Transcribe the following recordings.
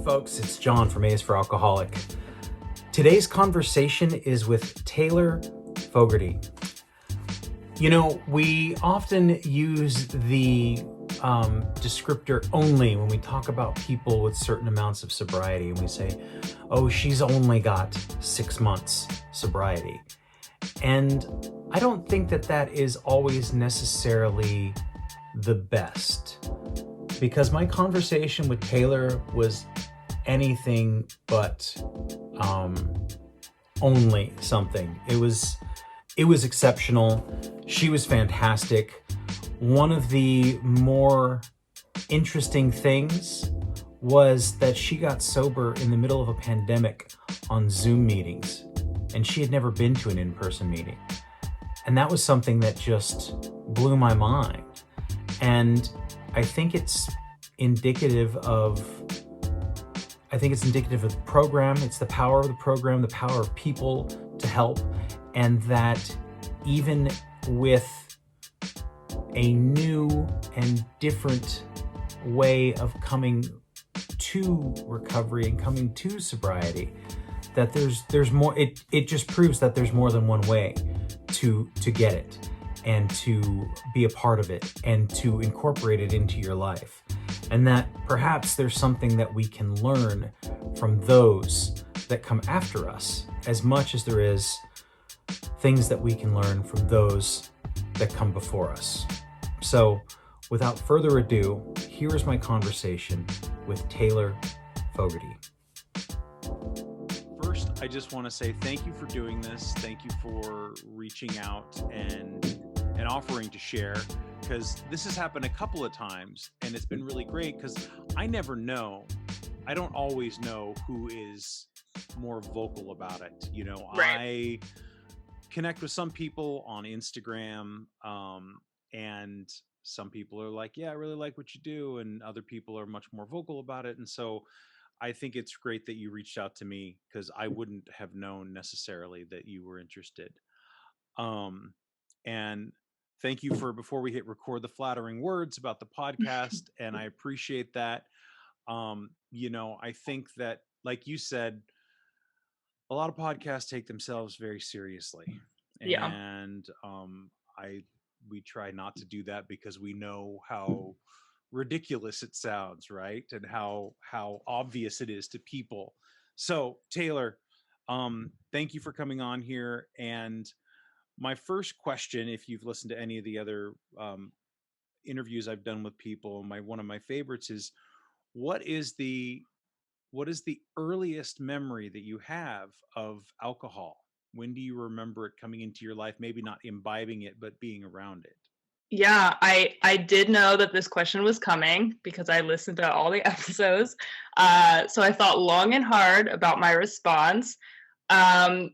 folks, it's John from A's for Alcoholic. Today's conversation is with Taylor Fogarty. You know, we often use the descriptor only when we talk about people with certain amounts of sobriety, and we say, oh, she's only got 6 months sobriety. And I don't think that that is always necessarily the best, because my conversation with Taylor was anything but only something. It was exceptional. She was fantastic. One of the more interesting things was that she got sober in the middle of a pandemic on Zoom meetings, and she had never been to an in-person meeting. And that was something that just blew my mind. And I think it's indicative of the program. It's the power of the program, the power of people to help, and that even with a new and different way of coming to recovery and coming to sobriety, that there's more. It just proves that there's more than one way to get it, and to be a part of it, and to incorporate it into your life. And that perhaps there's something that we can learn from those that come after us, as much as there is things that we can learn from those that come before us. So without further ado, here is my conversation with Taylor Fogarty. First, I just want to say thank you for doing this. Thank you for reaching out and offering to share, because this has happened a couple of times, and it's been really great because I don't always know who is more vocal about it. You know, right. I connect with some people on Instagram, and some people are like, yeah, I really like what you do, and other people are much more vocal about it. And so I think it's great that you reached out to me, because I wouldn't have known necessarily that you were interested. And thank you for, before we hit record, the flattering words about the podcast. And I appreciate that. You know, I think that, like you said, a lot of podcasts take themselves very seriously. Yeah. And we try not to do that, because we know how ridiculous it sounds, right? And how obvious it is to people. So Taylor, thank you for coming on here. And my first question, if you've listened to any of the other interviews I've done with people, one of my favorites is, what is the earliest memory that you have of alcohol? When do you remember it coming into your life? Maybe not imbibing it, but being around it. Yeah, I did know that this question was coming because I listened to all the episodes. So I thought long and hard about my response. My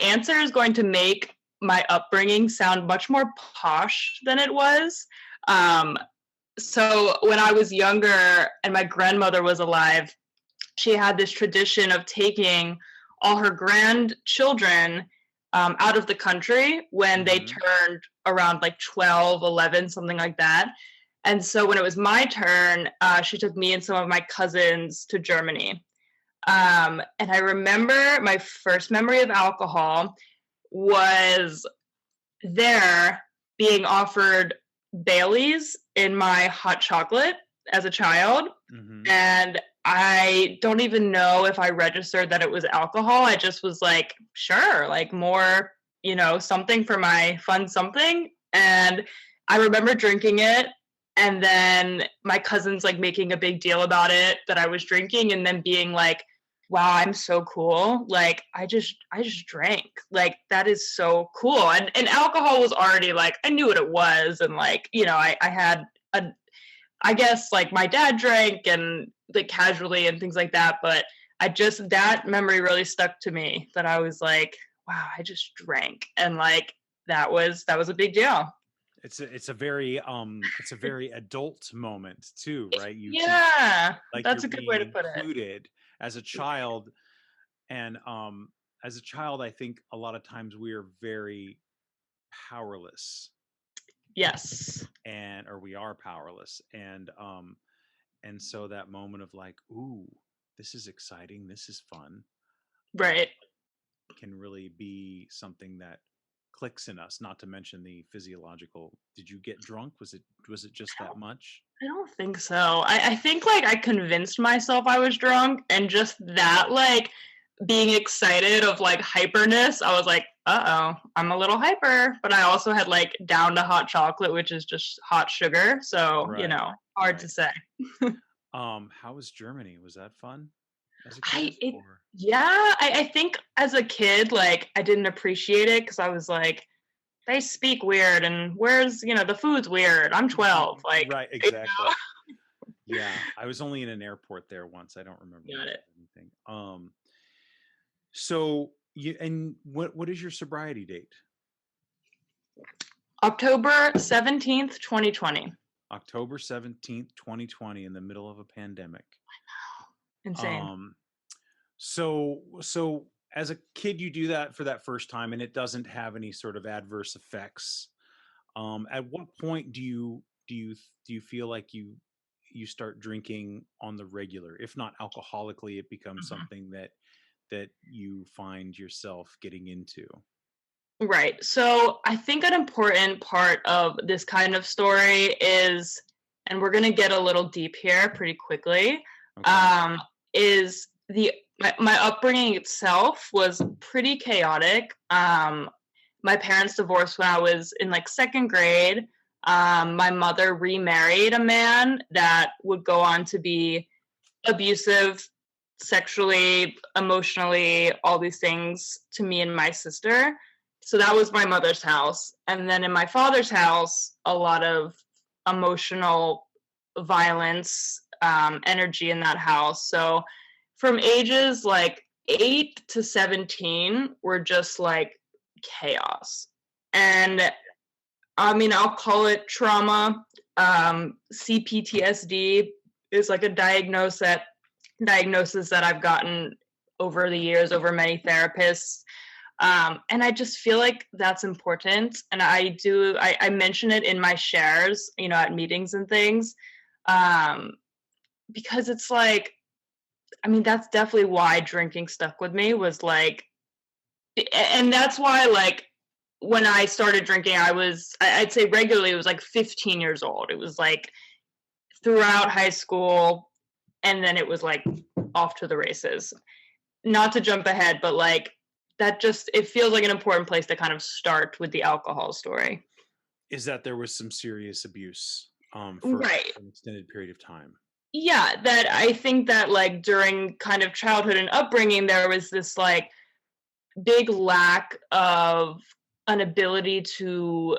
answer is going to make my upbringing sound much more posh than it was. So when I was younger and my grandmother was alive, she had this tradition of taking all her grandchildren out of the country when they turned around like 12, 11, something like that. And so when it was my turn, she took me and some of my cousins to Germany. And I remember my first memory of alcohol was there being offered Baileys in my hot chocolate as a child. And I don't even know if I registered that it was alcohol. I just was like, sure, like more, something for my fun something. And I remember drinking it, and then my cousins like making a big deal about it, that I was drinking, and then being like, wow, I'm so cool. Like I just drank. Like that is so cool. And alcohol was already like, I knew what it was. And like, I had I guess like my dad drank and like casually and things like that. But that memory really stuck to me, that I was like, wow, I just drank. And like, that was a big deal. It's a very adult moment too, right? Yeah, like that's you're a good way to being put it. included as a child. And as a child, I think a lot of times we are very powerless. Yes. Or we are powerless. And so that moment of like, ooh, this is exciting, this is fun, Right. can really be something that clicks in us, not to mention the physiological. Did you get drunk? Was it just that much? I don't think so. I think like I convinced myself I was drunk, and just that like being excited of like hyperness, I was like, uh-oh, I'm a little hyper. But I also had like down to hot chocolate, which is just hot sugar. So, Right. hard to say. How was Germany? Was that fun as a I kid? it Or yeah, I think as a kid, like I didn't appreciate it because I was like, they speak weird and where's, the food's weird. I'm 12. Like, right, exactly. Yeah, I was only in an airport there once. I don't remember got much it. of anything. So what is your sobriety date? October 17th, 2020. October 17th, 2020, in the middle of a pandemic. Insane. So as a kid, you do that for that first time, and it doesn't have any sort of adverse effects. At what point do you feel like you start drinking on the regular? If not alcoholically, it becomes Mhm. something that you find yourself getting into. Right. So I think an important part of this kind of story is, and we're going to get a little deep here pretty quickly, Okay. is my upbringing itself was pretty chaotic. My parents divorced when I was in like second grade. My mother remarried a man that would go on to be abusive sexually, emotionally, all these things to me and my sister. So that was my mother's house. And then in my father's house, a lot of emotional violence, energy in that house. So from ages like 8 to 17 were just like chaos. And I mean, I'll call it trauma. CPTSD is like a diagnosis that I've gotten over the years, over many therapists. And I just feel like that's important. And I mention it in my shares, at meetings and things, um, because it's like, I mean, that's definitely why drinking stuck with me was like, and that's why, like, when I started drinking, I'd say regularly, it was like 15 years old. It was like throughout high school, and then it was like off to the races. Not to jump ahead, but like that just, it feels like an important place to kind of start with the alcohol story. Is that there was some serious abuse for Right. an extended period of time? Yeah, that I think that like during kind of childhood and upbringing, there was this like big lack of an ability to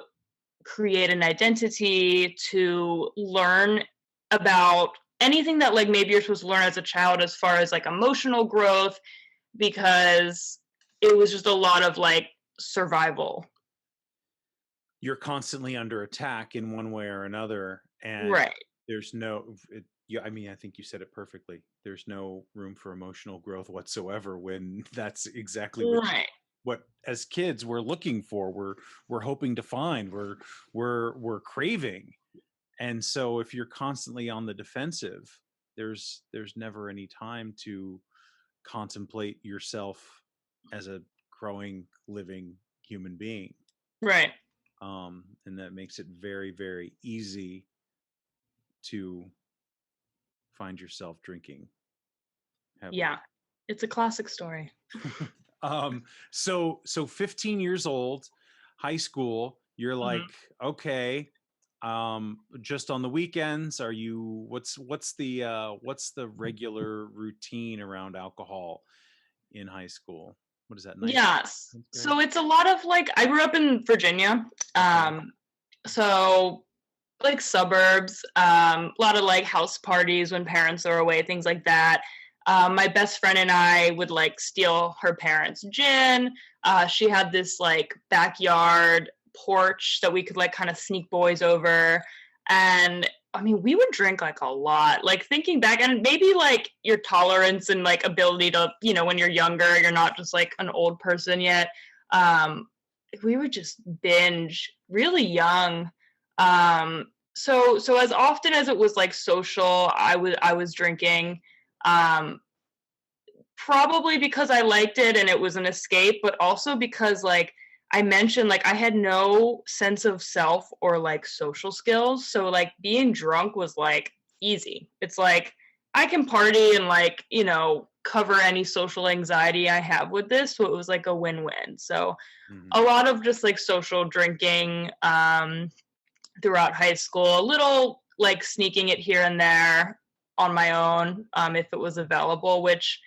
create an identity, to learn about anything that like maybe you're supposed to learn as a child as far as like emotional growth, because it was just a lot of like survival. You're constantly under attack in one way or another, and Right. there's no yeah, I mean, I think you said it perfectly. There's no room for emotional growth whatsoever when that's exactly Right. what as kids we're looking for, we're hoping to find, we're craving. And so if you're constantly on the defensive, there's never any time to contemplate yourself as a growing living human being. Right. And that makes it very, very easy to find yourself drinking heavily. Yeah. It's a classic story. So 15 years old, high school, you're Mhm. like, okay, just on the weekends, are you what's the regular routine around alcohol in high school? What is that, ninth Yes. grade? So it's a lot of like, I grew up in Virginia. Okay. So like suburbs, a lot of like house parties when parents are away, things like that. My best friend and I would like steal her parents' gin. She had this like backyard porch that we could like kind of sneak boys over. And I mean, we would drink like a lot. Like thinking back, and maybe like your tolerance and like ability to, when you're younger, you're not just like an old person yet. Um, we would just binge really young. So as often as it was like social, I was drinking. Probably because I liked it and it was an escape, but also because like I mentioned, like I had no sense of self or like social skills. So like being drunk was like easy. It's like I can party and like, cover any social anxiety I have with this. So it was like a win-win. So a Mhm. lot of just like social drinking throughout high school, a little like sneaking it here and there on my own if it was available, which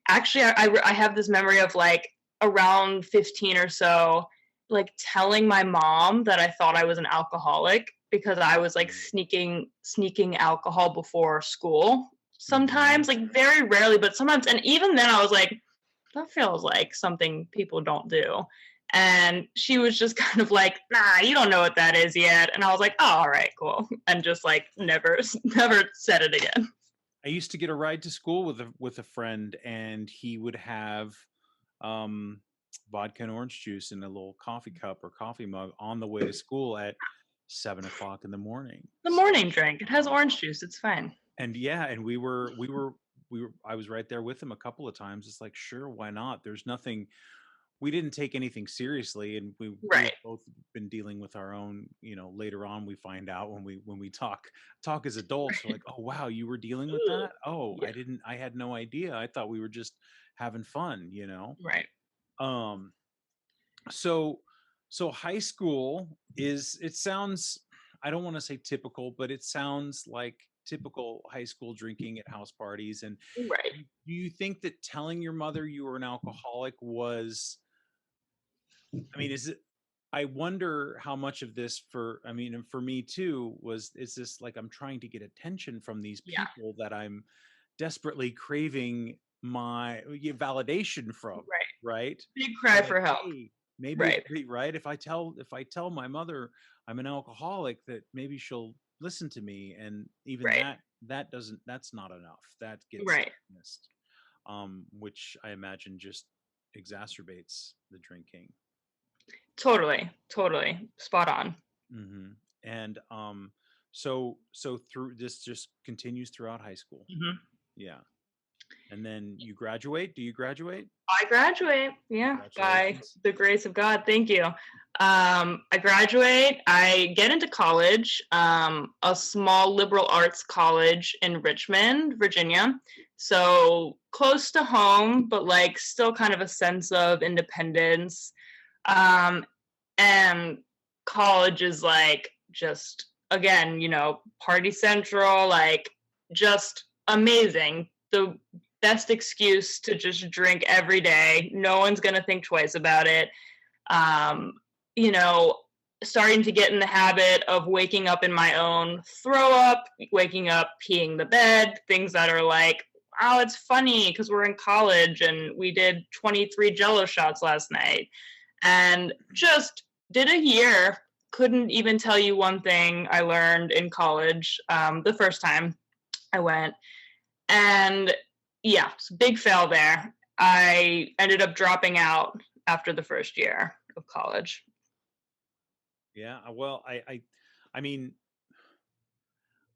actually I have this memory of like around 15 or so, like telling my mom that I thought I was an alcoholic because I was like Mhm. sneaking alcohol before school Mhm. sometimes, like very rarely, but sometimes. And even then I was like, that feels like something people don't do. And she was just kind of like, nah, you don't know what that is yet. And I was like, oh, all right, cool. And just like never said it again. I used to get a ride to school with a friend, and he would have um, vodka and orange juice in a little coffee cup or coffee mug on the way to school at 7 o'clock in the morning. The So, morning drink. It has um, orange juice. It's fine. and yeah, and we were. I was right there with him a couple of times. It's like, sure, why not? There's nothing. We didn't take anything seriously, and we had Right. both been dealing with our own. Later on, we find out when we talk as adults, we're like, oh wow, you were dealing with that. Oh, Yeah. I had no idea. I thought we were just having fun. Right. Um, so high school is, it sounds, I don't want to say typical, but it sounds like typical high school drinking at house parties. And Right. do you think that telling your mother you were an alcoholic was, I mean, is it, I wonder how much of this, for I mean, and for me too, was, is this like I'm trying to get attention from these Yeah. people that I'm desperately craving my validation from, Right. right? Big So cry like, for help. hey, maybe Right. right, if I tell my mother I'm an alcoholic, that maybe she'll listen to me. And even Right. that doesn't, that's not enough. That gets Right. missed, which I imagine just exacerbates the drinking. Totally. Totally. Spot on. Hmm. And so through this just continues throughout high school. Hmm. Yeah. And then you graduate. Do you graduate? I graduate. Yeah. By Congratulations. the grace of God. Thank you. I graduate. I get into college, a small liberal arts college in Richmond, Virginia. So close to home, but like still kind of a sense of independence. Um, and college is like just again, party central, like just amazing. The best excuse to just drink every day. No one's gonna think twice about it. um you know Starting to get in the habit of waking up in my own throw up, waking up peeing the bed, things that are like, oh, it's funny because we're in college and we did 23 jello shots last night, and just did a year. Couldn't even tell you one thing I learned in college the first time I went. And yeah, big fail there. I ended up dropping out after the first year of college. Yeah. Well, I mean,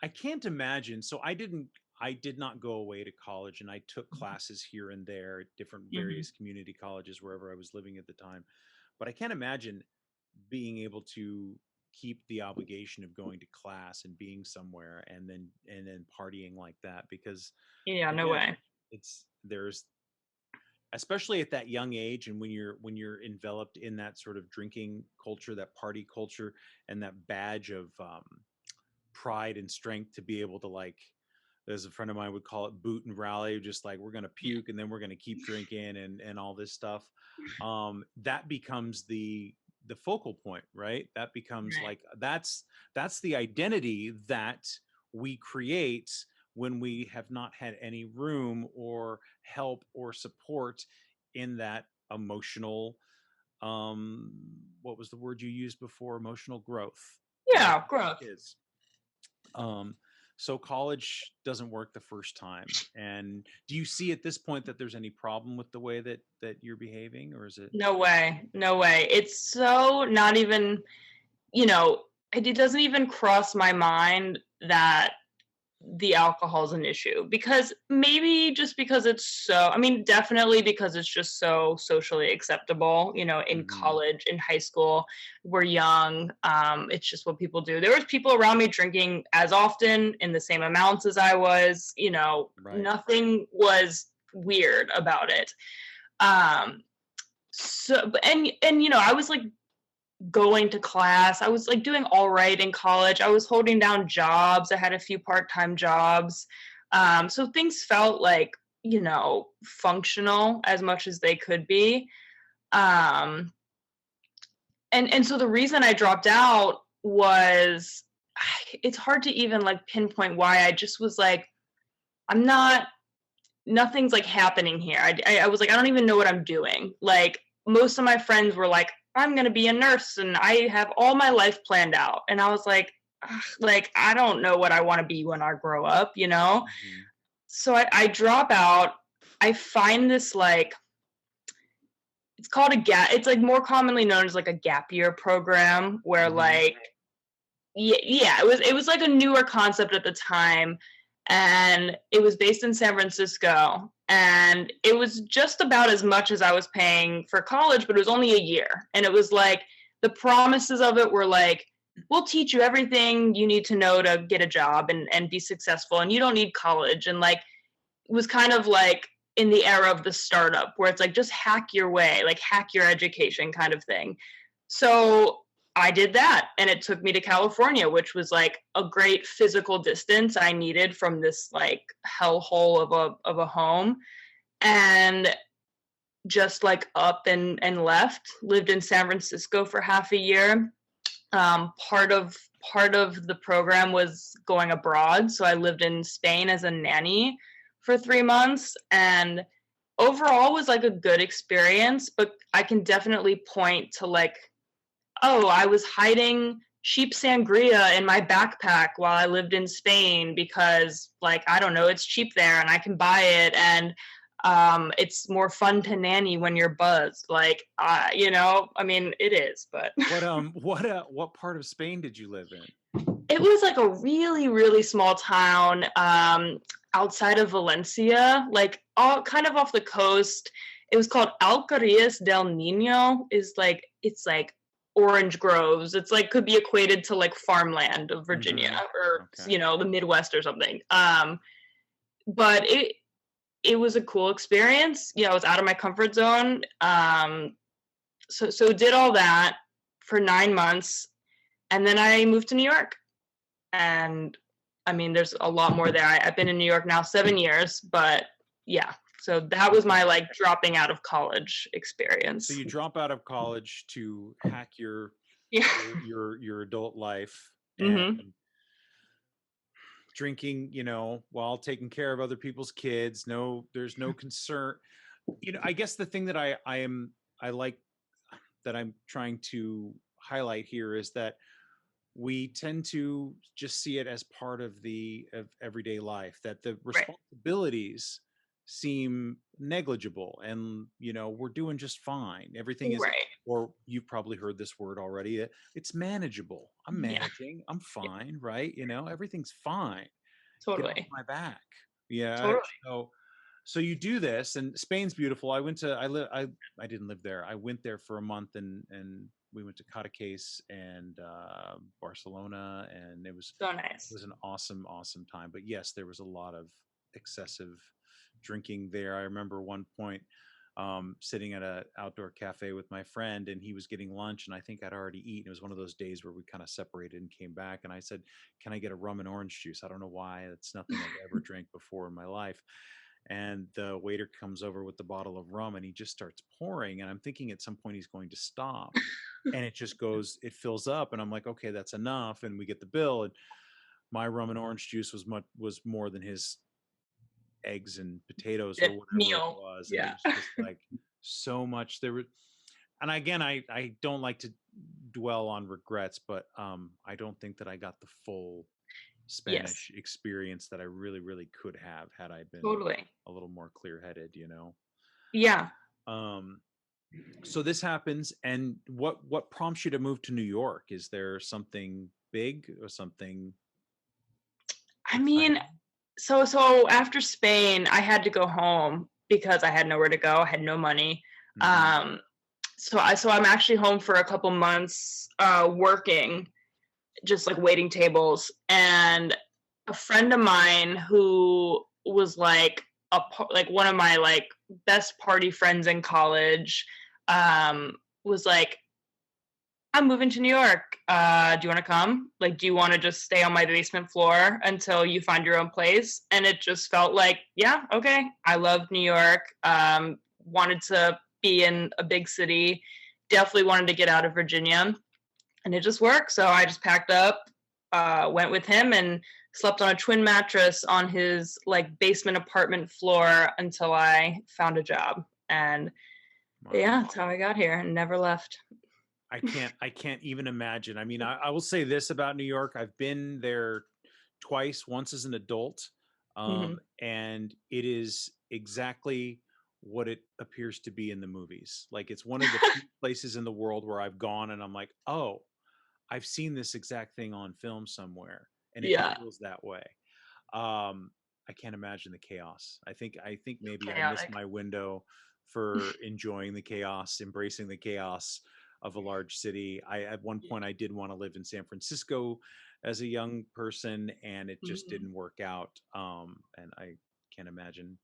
I can't imagine. So I did not go away to college, and I took classes here and there at different Mm-hmm. various community colleges wherever I was living at the time. But I can't imagine being able to keep the obligation of going to class and being somewhere, and then partying like that, because Yeah, no again, way. it's there's, especially at that young age, and when you're enveloped in that sort of drinking culture, that party culture, and that badge of pride and strength to be able to, like, as a friend of mine would call it, boot and rally, just like we're going to puke and then we're going to keep drinking and all this stuff. That becomes the focal point, right? That becomes Right. like, that's the identity that we create when we have not had any room or help or support in that emotional, um what was the word you used before, emotional growth, right, Yeah, growth. kids. um so college doesn't work the first time. And do you see at this point that there's any problem with the way that you're behaving, or is it? No way. No way. It's so not even, you know, it doesn't even cross my mind that the alcohol is an issue, because maybe just because it's so, I mean, definitely because it's just so socially acceptable, you know, in Mm-hmm. college, in high school, we're young. It's just what people do. There was people around me drinking as often in the same amounts as I was, you know, Right. nothing was weird about it. Um, so, and, you know, I was like going to class. I was like doing all right in college. I was holding down jobs. I had a few part-time jobs. So things felt like, you know, functional as much as they could be. Um, and so the reason I dropped out was, it's hard to even like pinpoint why. I just was like, I'm not, nothing's like happening here. I was like, I don't even know what I'm doing. Like, most of my friends were like, I'm gonna be a nurse and I have all my life planned out. And I was like, "Ugh," like, I don't know what I want to be when I grow up, you know? Mm-hmm. So I drop out. I find this like, it's called a gap, it's like more commonly known as like a gap year program, where Mm-hmm. like, yeah, it was like a newer concept at the time, and it was based in San Francisco, and it was just about as much as I was paying for college, but it was only a year. And it was like, the promises of it were like, we'll teach you everything you need to know to get a job and be successful, and you don't need college. And like, it was kind of like in the era of the startup, where it's like, just hack your way, like hack your education kind of thing. So I did that, and it took me to California, which was like a great physical distance I needed from this like hellhole of a home. And just like up and left, lived in San Francisco for half a year. Part of the program was going abroad, so I lived in Spain as a nanny for 3 months, and overall was like a good experience. But I can definitely point to like, oh, I was hiding cheap sangria in my backpack while I lived in Spain because, like, I don't know, it's cheap there and I can buy it. And it's more fun to nanny when you're buzzed. Like, you know, I mean, it is, but What part of Spain did you live in? it was like a really, really small town outside of Valencia, like all kind of off the coast. It was called Alcarillas del Nino. Is like, it's like orange groves. It's like, could be equated to like farmland of Virginia, Mm-hmm. or Okay. you know, the Midwest or something. But it was a cool experience. Yeah, I was out of my comfort zone. So did all that for 9 months, and then I moved to New York. And I mean, there's a lot more there. I've been in New York now 7 years, but yeah. So that was my like dropping out of college experience. So you drop out of college to hack Yeah. your adult life, Mm-hmm. and drinking, you know, while taking care of other people's kids. No, there's no concern. You know, I guess the thing that I like, that I'm trying to highlight here, is that we tend to just see it as part of everyday life, that the Right. responsibilities seem negligible, and you know, we're doing just fine. Everything is, Right. or you've probably heard this word already, it's manageable. I'm Yeah. managing, I'm fine, right? You know, everything's fine. Get off Totally. my back. Yeah. Totally. So you do this, and Spain's beautiful. I didn't live there. I went there for a month, and we went to Cadaqués and Barcelona, and it So nice. was an awesome time. But yes, there was a lot of excessive drinking there. I remember one point sitting at an outdoor cafe with my friend, and he was getting lunch, and I think I'd already eaten. It was one of those days where we kind of separated and came back, and I said, "Can I get a rum and orange juice?" I don't know why. It's nothing I've ever drank before in my life. And the waiter comes over with the bottle of rum, and he just starts pouring, and I'm thinking at some point he's going to stop, and it just goes, it fills up, and I'm like, okay, that's enough. And we get the bill, and my rum and orange juice was more than his eggs and potatoes or whatever it Meal. was. And Yeah. it was just like so much there were. And again, I don't like to dwell on regrets, but I don't think that I got the full Yes. Spanish experience that I really could have, had I been Totally. a little more clear-headed, you know. Yeah. So this happens, and what prompts you to move to New York? Is there something big or something? I mean, so after Spain, I had to go home because I had nowhere to go. I had no money. Mhm. So I'm actually home for a couple months, working, just like waiting tables. And a friend of mine who was like like one of my like best party friends in college, um, was like, I'm moving to New York. Do you want to come? Like, do you want to just stay on my basement floor until you find your own place? And it just felt like, yeah, okay. I loved New York. Wanted to be in a big city. Definitely wanted to get out of Virginia, and it just worked. So I just packed up, went with him, and slept on a twin mattress on his like basement apartment floor until I found a job. And Wow. yeah, that's how I got here and never left. I can't even imagine. I mean, I will say this about New York. I've been there twice, once as an adult. Hmm. And it is exactly what it appears to be in the movies. Like it's one of the few places in the world where I've gone and I'm like, oh, I've seen this exact thing on film somewhere. And it Yeah, feels that way. I can't imagine the chaos. I think maybe I missed chaotic. my window for enjoying the chaos, embracing the chaos of a large city. I at one point I did want to live in San Francisco as a young person, and it just Mhm. didn't work out. And I can't imagine.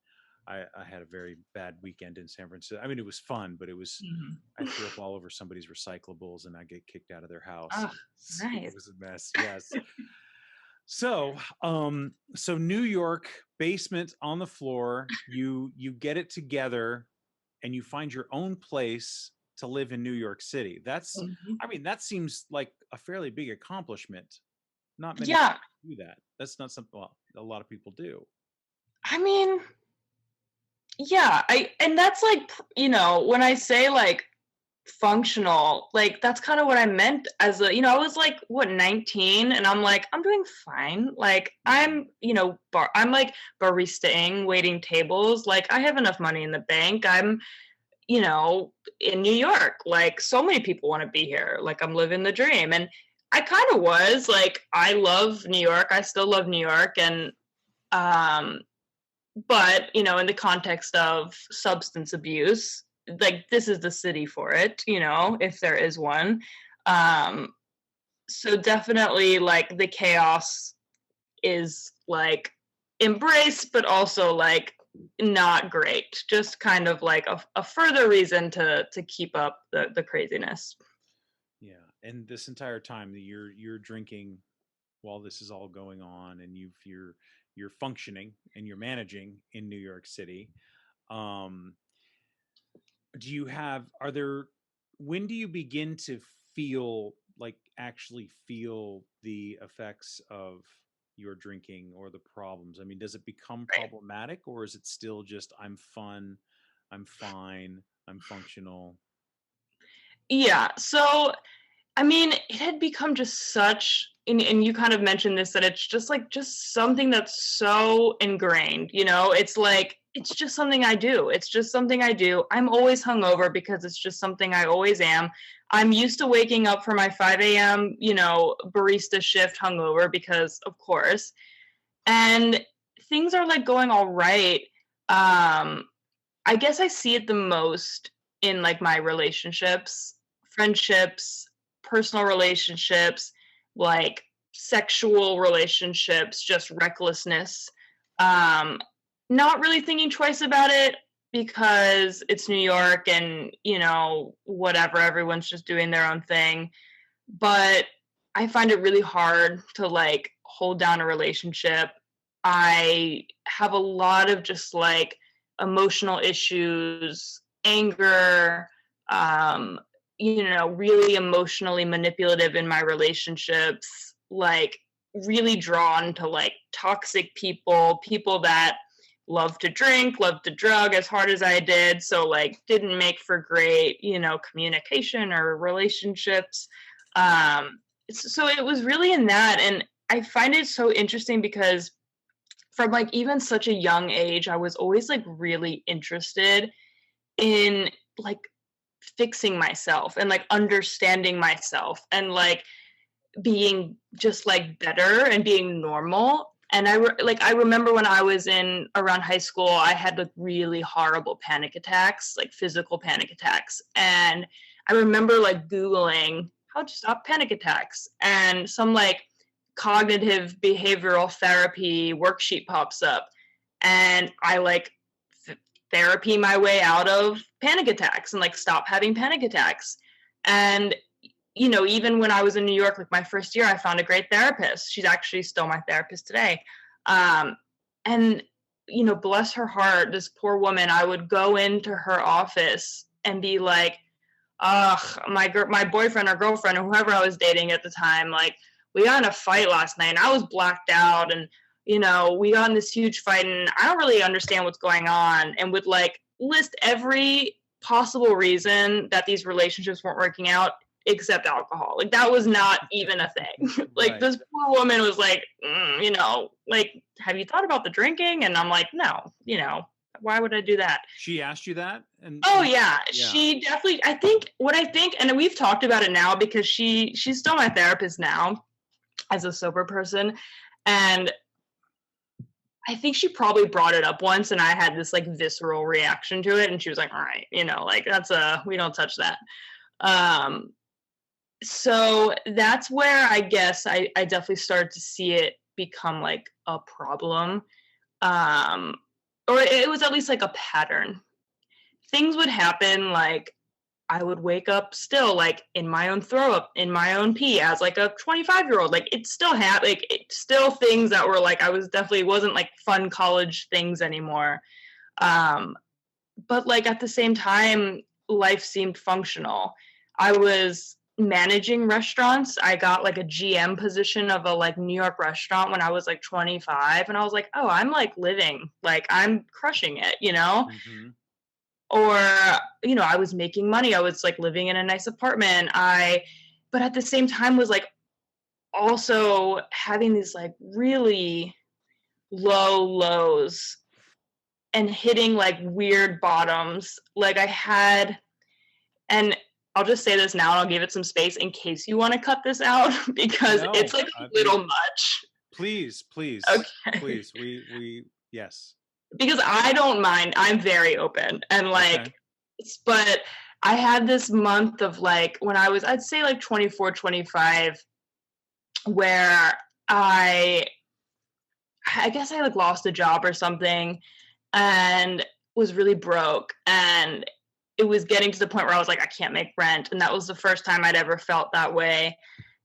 I had a very bad weekend in San Francisco. I mean, it was fun, but it was Mhm. I threw up all over somebody's recyclables, and I get kicked out of their house, Oh, and it nice. was a mess. Yes. So New York, basement on the floor, you get it together and you find your own place to live in New York City. Mhm. I mean, that seems like a fairly big accomplishment. Not many Yeah, people do that. That's not something well, a lot of people do. I mean, yeah, and that's like, when I say like functional, like that's kind of what I meant as I was like what, 19, and I'm like, I'm doing fine. Like Mhm. I'm like baristaing, waiting tables. Like I have enough money in the bank. I'm, in New York. Like so many people want to be here. Like I'm living the dream. And I kind of was like, I love New York. I still love New York. And um but in the context of substance abuse, like this is the city for it, if there is one. um so definitely like the chaos is like embraced, but also like not great, just kind of like a further reason to keep up the craziness. Yeah. And this entire time that you're drinking while this is all going on, and you're functioning and you're managing in New York City. Um, do you have are there when do you begin to feel like actually feel the effects of your drinking or the problems? I mean, does it become Right. problematic, or is it still just I'm fun, I'm fine, I'm functional? Yeah, so I mean, it had become just such, and you kind of mentioned this, that it's just like just something that's so ingrained, It's like it's just something I do. It's just something I do. I'm always hungover because it's just something I always am. I'm used to waking up for my 5 a.m., barista shift hungover because of course. And things are like going all right. Um, I guess I see it the most in like my relationships, friendships, personal relationships, like sexual relationships, just recklessness. Um, Not really thinking twice about it because it's New York and, whatever, everyone's just doing their own thing. But I find it really hard to like hold down a relationship. I have a lot of just like emotional issues, anger, um, really emotionally manipulative in my relationships, like really drawn to like toxic people, people that love to drink, love to drug as hard as I did. So like didn't make for great, communication or relationships. Right. So it was really in that. And I find it so interesting because from like even such a young age, I was always like really interested in like fixing myself and like understanding myself and like being just like better and being normal. And I remember when I was in around high school, I had like really horrible panic attacks, like physical panic attacks. And I remember like Googling how to stop panic attacks, and some like cognitive behavioral therapy worksheet pops up, and I like therapy my way out of panic attacks and like stop having panic attacks. And even when I was in New York, like my first year, I found a great therapist. She's actually still my therapist today. And bless her heart, this poor woman, I would go into her office and be like, ugh, my boyfriend or girlfriend or whoever I was dating at the time, like, we got in a fight last night and I was blacked out, and we got in this huge fight and I don't really understand what's going on, and would like list every possible reaon that these relationships weren't working out except alcohol. Like, that was not even a thing. Like, Right. this poor woman was like, like, have you thought about the drinking? And I'm like, no, why would I do that? She asked you that? Oh yeah, Yeah. she definitely, I think, and we've talked about it now because she's still my therapist now as a sober person. And I think she probably brought it up once and I had this like visceral reaction to it, and she was like, all right, like, we don't touch that. So that's where I guess I definitely started to see it become like a problem. Or it was at least like a pattern. Things would happen, like I would wake up still like in my own throw up, in my own pee as like a 25-year-old. Like, it still had like, it's still things that were like, wasn't like fun college things anymore. But like at the same time, life seemed functional. I was managing restaurants. I got like a GM position of a like New York restaurant when I was like 25, and I was like, oh, I'm like living, like I'm crushing it, Mm-hmm. Or I was making money. I was like living in a nice apartment. But at the same time was like also having these like really low lows and hitting like weird bottoms. Like I had, and I'll just say this now and I'll give it some space in case you want to cut this out because No, it's like a little much. Please, Okay. please. Yes. Because I don't mind. I'm very open and like, Okay. but I had this month of like when I was, I'd say like 24, 25, where I guess I like lost a job or something and was really broke, and it was getting to the point where I was like, I can't make rent. And that was the first time I'd ever felt that way.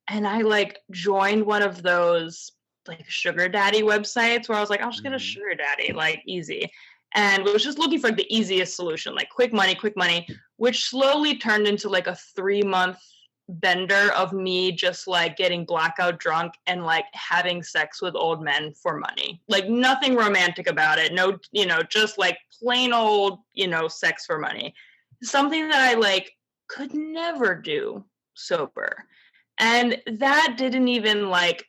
And I like joined one of those like sugar daddy websites where I was like, I'll just get a Mm-hmm. sugar daddy, like easy. And was just looking for like, the easiest solution, like quick money, which slowly turned into like a 3-month bender of me just like getting blackout drunk and like having sex with old men for money. Like nothing romantic about it. No, just like plain old, sex for money. Something that I like could never do sober. And that didn't even like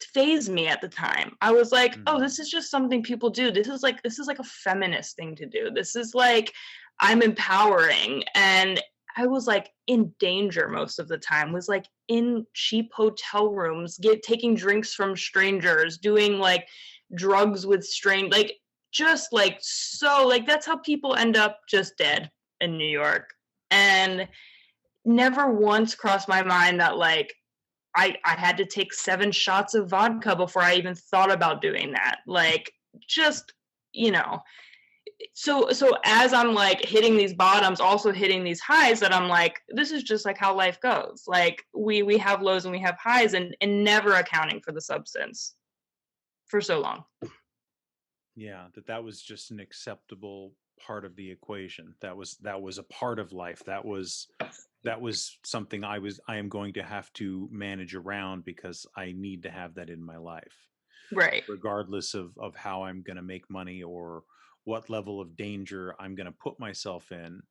phase me at the time. I was like, oh, Mm-hmm. this is just something people do. This is like a feminist thing to do. This is like, I'm empowering. And I was like in danger most of the time, was like in cheap hotel rooms, taking drinks from strangers, doing like drugs with like just like, so like that's how people end up just dead in New York. And never once crossed my mind that like I had to take 7 shots of vodka before I even thought about doing that. Like, just, so as I'm like hitting these bottoms, also hitting these highs, that I'm like, this is just like how life goes. Like we have lows and we have highs, and never accounting for the substance for so long. Yeah, that was just an acceptable part of the equation. That was a part of life. That was something I am going to have to manage around because I need to have that in my life, Right. regardless of how I'm going to make money or what level of danger I'm going to put myself in.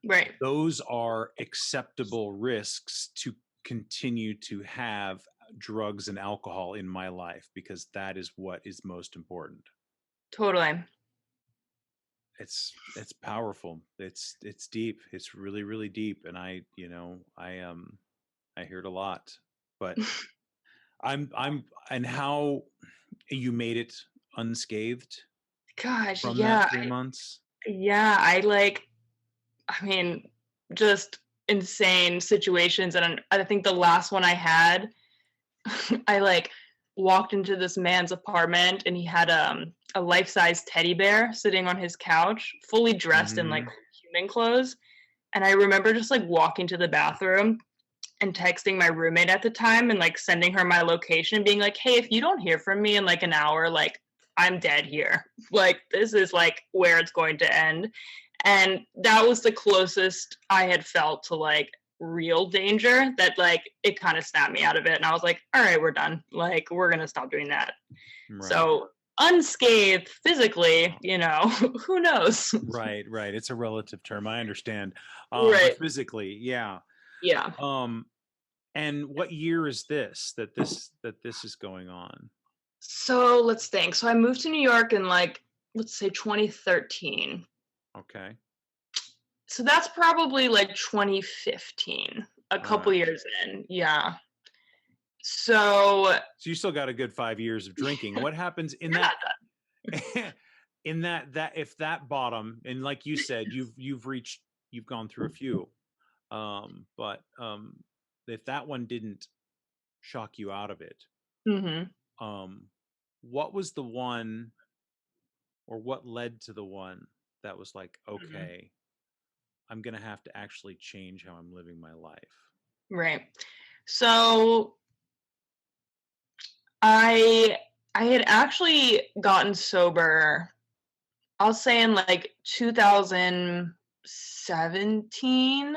Right. Those are acceptable risks to continue to have drugs and alcohol in my life because that is what is most important. Totally. It's powerful. It's deep. It's really, really deep. And I hear it a lot, but and how, You made it unscathed Gosh, from yeah. that 3 months? Yeah, I mean, just insane situations. And I think the last one I had, I like walked into this man's apartment and he had a life-size teddy bear sitting on his couch, fully dressed in like Hmm. human clothes. And I remember just like walking to the bathroom and texting my roommate at the time and like sending her my location, being like, hey, if you don't hear from me in like an hour, like I'm dead here. Like this is like where it's going to end. And that was the closest I had felt to like real danger, that like it kind of snapped me out of it. And I was like, all right, we're done. Like we're going to stop doing that. Right. So unscathed physically, who knows? Right, right. It's a relative term. I understand. Right. But physically, yeah. Yeah. Um, and what year is this is going on? So let's think. So I moved to New York in like, let's say 2013. Okay. So that's probably like 2015, a All couple right. years in. Yeah. So So you still got a good 5 years of drinking. What happens in that in that if that bottom, and like you said, you've gone through a few. But if that one didn't shock you out of it, hmm um, what was the one, or what led to the one that was like, okay, I'm gonna have to actually change how I'm living my life? right. So I I had actually gotten sober, I'll say in like 2017,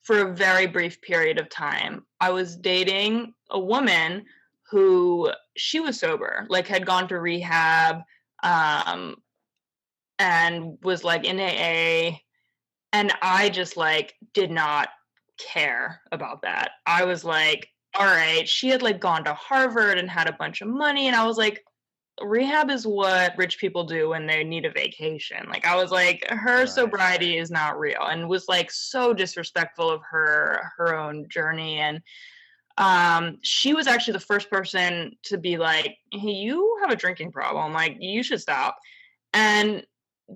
for a very brief period of time. I was dating a woman who, she was sober, like had gone to rehab, um, and was like in AA. And I just like did not care about that. I was like, all right, she had like gone to Harvard and had a bunch of money. And I was like, rehab is what rich people do when they need a vacation. Like I was like, her Right. sobriety is not real, and was like so disrespectful of her own journey. And she was actually the first person to be like, hey, you have a drinking problem, like you should stop. And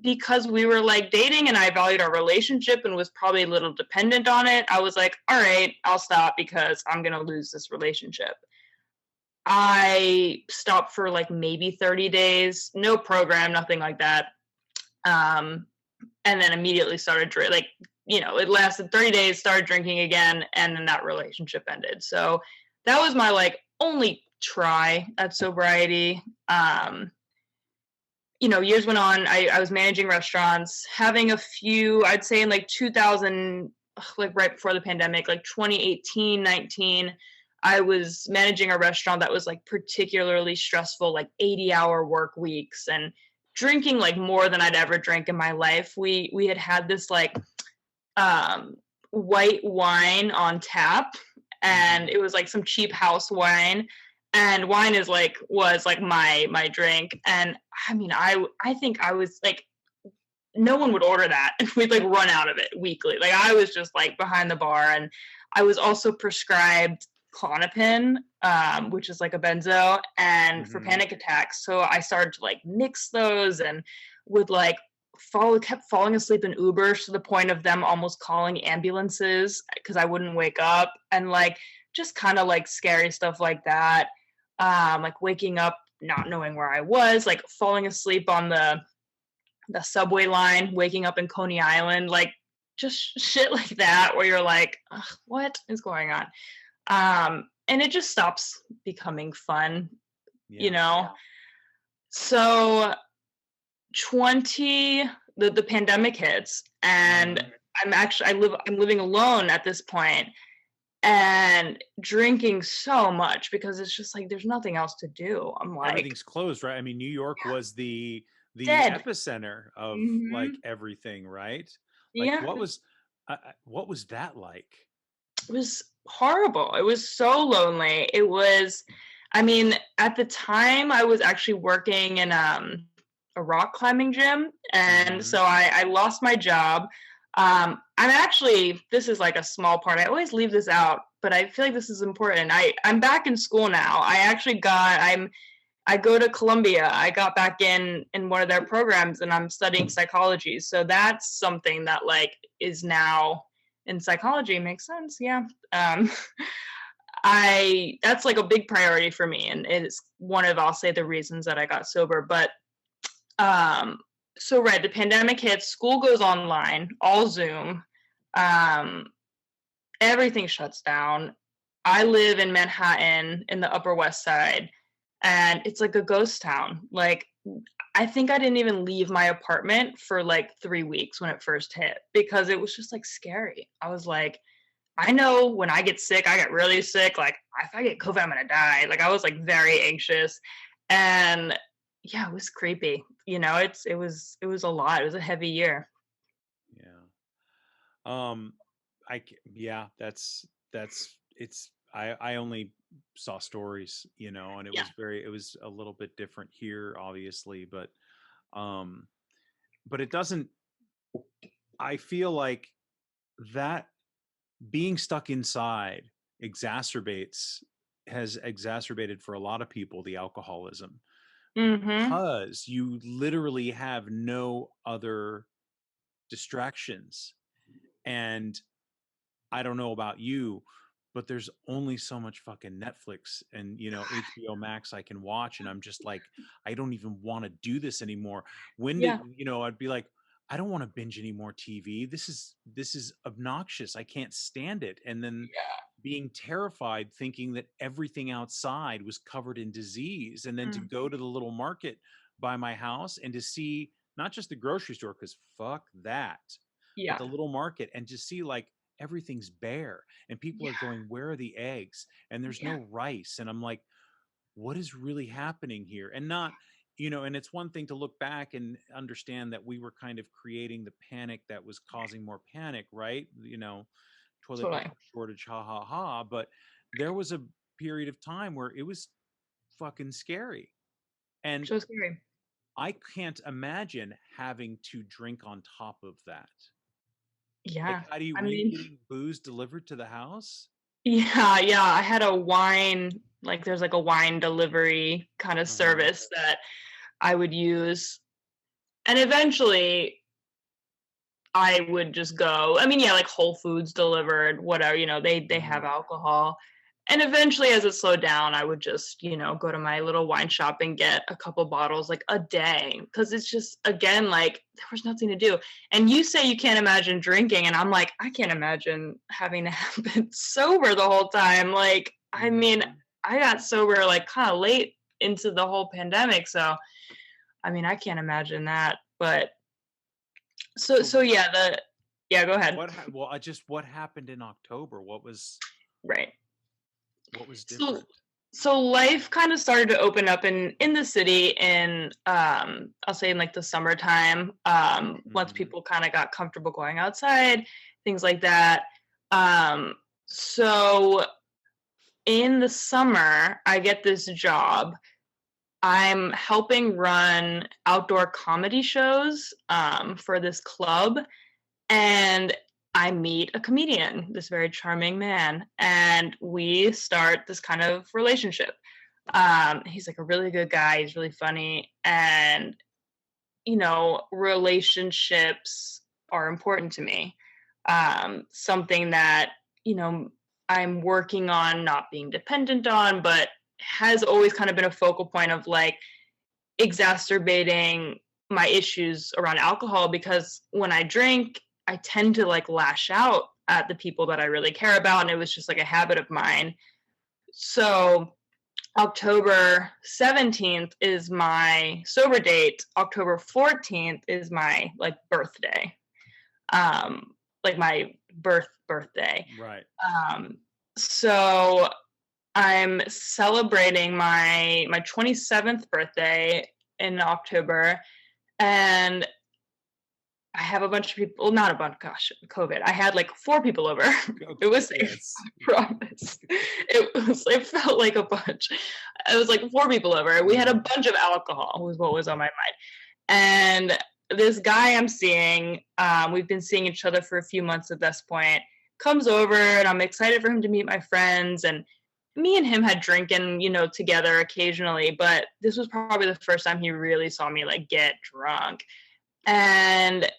because we were like dating and I valued our relationship and was probably a little dependent on it, I was like, all right, I'll stop because I'm going to lose this relationship. I stopped for like maybe 30 days, no program, nothing like that. Um, and then immediately started like, it lasted 30 days, started drinking again, and then that relationship ended. So that was my like only try at sobriety. Years went on. I was managing restaurants, having a few, I'd say in like 2000, like right before the pandemic, like 2018, 19, I was managing a restaurant that was like particularly stressful, like 80-hour work weeks, and drinking like more than I'd ever drank in my life. We had this like white wine on tap, and it was like some cheap house wine, and wine was like my drink. And I mean, I think I was like, no one would order that. We'd like run out of it weekly. Like I was just like behind the bar. And I was also prescribed Klonopin, which is like a benzo, and for Mm-hmm. panic attacks. So I started to like mix those, and would like kept falling asleep in Ubers to the point of them almost calling ambulances because I wouldn't wake up, and like just kind of like scary stuff like that. Like waking up not knowing where I was, like falling asleep on the subway line, waking up in Coney Island, like just shit like that, where you're like, what is going on? And it just stops becoming fun, Yeah. So the pandemic hits, and I'm living alone at this point, and drinking so much because it's just like there's nothing else to do. I'm like, Everything's closed, right? I mean, New York was the dead. epicenter of like hmm everything, right? Like Yeah, what was that like? it was horrible. It was so lonely. I mean, at the time I was actually working in a rock climbing gym, and Mm-hmm. so I lost my job. I'm actually, this is like a small part. I always leave this out, but I feel like this is important. I'm back in school now. I'm I go to Columbia. I got back in one of their programs, and I'm studying psychology. So that's something that like is now in psychology. Makes sense. Yeah. Um, that's like a big priority for me, and it's one of, I'll say, the reasons that I got sober. But so right, the pandemic hits, school goes online, all Zoom, um, everything shuts down. I live in Manhattan in the Upper West Side, and it's like a ghost town. Like, I think I didn't even leave my apartment for like 3 weeks when it first hit, because it was just like scary. I was like, I know when I get sick, I get really sick. Like, if I get COVID, I'm gonna die. Like, I was like very anxious, and yeah, it was creepy. It was a lot. It was a heavy year. Yeah. Um, yeah, it's, I only saw stories, and Yeah, it was a little bit different here, obviously, um, but it doesn't, I feel like that being stuck inside has exacerbated for a lot of people the alcoholism, mm-hmm. because you literally have no other distractions. And I don't know about you, but there's only so much fucking Netflix and HBO Max I can watch, and I'm just like, I don't even want to do this anymore. When did Yeah, I'd be like, I don't want to binge any more TV. This is obnoxious. I can't stand it. And then being terrified, thinking that everything outside was covered in disease, and then to mm, go to the little market by my house and to see not just the grocery store, because fuck that, but yeah, the little market, and just see like everything's bare, and people yeah, are going, where are the eggs, and there's yeah, no rice, and I'm like, what is really happening here? And not, and it's one thing to look back and understand that we were kind of creating the panic that was causing more panic, right? Toilet totally. paper shortage, ha ha ha. But there was a period of time where it was fucking scary, and So scary. I can't imagine having to drink on top of that. Like, Yeah. were I you mean, getting booze delivered to the house? yeah, yeah. I had a wine, like there's like a wine delivery kind of Uh-huh. service that I would use. And eventually I would just go. I mean, yeah, like Whole Foods delivered, whatever, they have Mhm. alcohol. And eventually as it slowed down, I would just, go to my little wine shop and get a couple bottles like a day, because it's just, again, like there was nothing to do. And you say you can't imagine drinking, and I'm like, I can't imagine having to have been sober the whole time. Like, I mean, Mhm. I got sober like kind of late into the whole pandemic, so I mean, I can't imagine that. But So yeah, yeah, go ahead. what happened in October? Right. What was So different? life kind of started to open up in the city in I'll say in like the summertime, once Mhm. people kind of got comfortable going outside, things like that. So in the summer, I get this job. I'm helping run outdoor comedy shows for this club, and I meet a comedian, this very charming man, and we start this kind of relationship. He's like a really good guy, he's really funny, and relationships are important to me. Something that, you know, I'm working on not being dependent on, but has always kind of been a focal point of like exacerbating my issues around alcohol, because when I drink, I tend to like lash out at the people that I really care about. And it was just like a habit of mine. So October 17th is my sober date. October 14th is my like birthday. Like my birthday. Right. Um, so I'm celebrating my 27th birthday in October, and I have a bunch of people, well, not a bunch, gosh, COVID. I had like 4 people over. It Okay. was safe, Yes. I promise. It felt like a bunch. It was like 4 people over. We had a Mhm. bunch of alcohol was what was on my mind. And this guy I'm seeing, we've been seeing each other for a few months at this point, comes over, and I'm excited for him to meet my friends. And me and him had drinking, together occasionally, but this was probably the first time he really saw me like get drunk. And